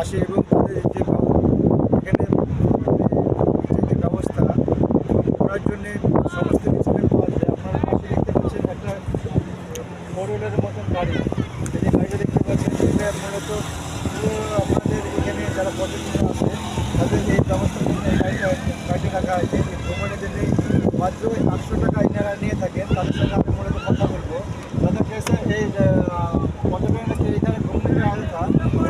আসে এবং তাদের যে এখানে যে ব্যবস্থা করার জন্যে সমস্ত কিছু পাওয়া যায়। আপনারা পাশে দেখতে পাচ্ছেন একটা মোড়লের মতন গাড়ি, যে গাড়িটা দেখতে পাচ্ছেন এটা মূলত আপনাদের এখানে যারা পর্যটকরা আসে তাদের এই ব্যবস্থা গাড়ি রাখা আছে। এই ভ্রমণের জন্য মাত্র 800 টাকা এনারা নিয়ে থাকেন। তাদের সঙ্গে আমি মূলত কথা বলবো। दादा कैसे पर्यटन इधर घूमने का आया था,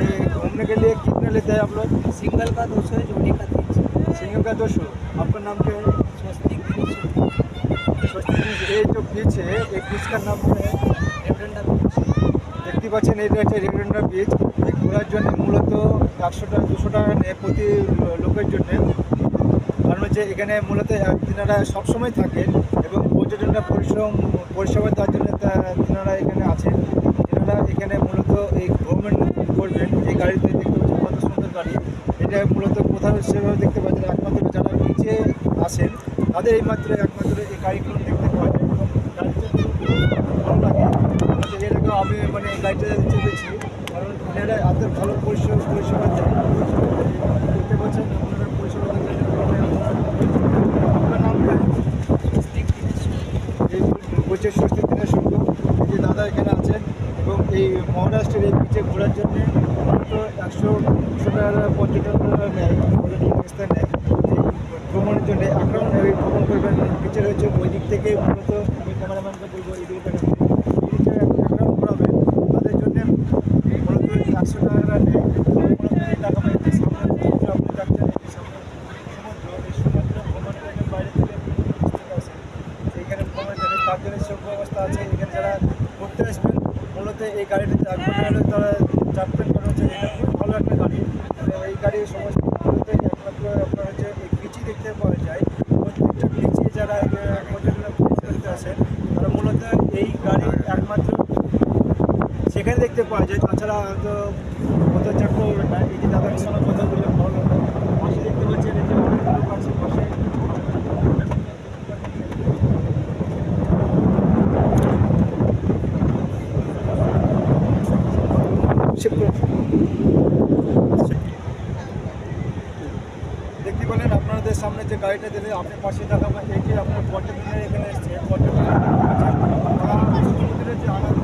ये घूमने के लिए कितने लेते हैं आप लोग? सिंगल का 200 है, जोड़ी का 300। सिंगल का 200। आपका नाम क्या है? स्वस्तिक बीच। स्वस्तिक बीच। ये जो बीच है एक बीच का नाम है रेवडंडा बीच। দেখতে পাচ্ছেন এটা হচ্ছে রেভেন্ডা বীচ। এই ঘোরার জন্য মূলত 100 টাকা 200 টাকা নেয় প্রতি লোকের জন্য। কারণ হচ্ছে এখানে মূলত তিনারা সবসময় থাকেন এবং পর্যটনটা পরিষেবা দেওয়ার জন্য তিনারা এখানে আছেন। তিনারা এখানে মূলত এই ভ্রমণ করবেন। এই গাড়িতে দেখতে পাচ্ছেন কত সুন্দর গাড়ি। এটা মূলত কোথাও সেভাবে দেখতে পাচ্ছেন একমাত্র যারা নিচে আসেন তাদের একমাত্র এই গাড়িগুলো দেখতে পাওয়া যায় এবং গাড়িটা ভালো লাগে। এরকম আমি মানে গাড়িটা চেপেছি কারণ এনারা এত ভালো পরিষেবা দেয়। দেখতে পাচ্ছেন আপনারা পরিষেবা বলছে স্বস্তিক দিনের সঙ্গে যে দাদা এখানে আছেন এবং এই মহারাষ্ট্রের এই বিচে ঘোরার জন্য মাত্র 100-200 টাকা পর্যটকরা নেয়, পর্যটন সংস্থা নেয় ভ্রমণের জন্য। এখন এই ভ্রমণ করবেন বিচে রয়েছে ওই দিক থেকে মূলত আমি ক্যামেরাম্যানকে বলবো এই দিকে এখন ঘোরাবে তাদের জন্য মূলত 100 টাকা নেয়। টাকা পাই সামনে আপনি যাচ্ছেন এই সামনে সমুদ্র ভ্রমণ করেন বাইরে থেকে আসেন এইখানে ভ্রমণ যাবে তার জন্য সব ব্যবস্থা আছে। এখানে যারা ঘুরতে আসবেন মূলত এই গাড়িটিতে একবার হলে তারা চাপবেন। কারণ হচ্ছে এটা খুব ভালো একটা গাড়ি। এই গাড়ির সমস্ত একমাত্র আপনার হচ্ছে এই বিচই দেখতে পাওয়া যায়। প্রত্যেকটা বিচে যারা পর্যটন করতে আসেন তারা মূলত এই গাড়ি একমাত্র সেখানে দেখতে পাওয়া যায়। তাছাড়া হয়তো কোথাও চাপ করবে না। এই যে দাদার সঙ্গে কথা বললে ভালো লাগে। পাশে দেখতে পাচ্ছেন এই যে অনেকগুলো পাশে দেখতে পেলেন আপনাদের সামনে যে গাড়িটা দিলে আপনার পাশে দেখাবো। এই যে আপনার পর্যটনের এখানে এসছে পর্যটনের যে আনন্দ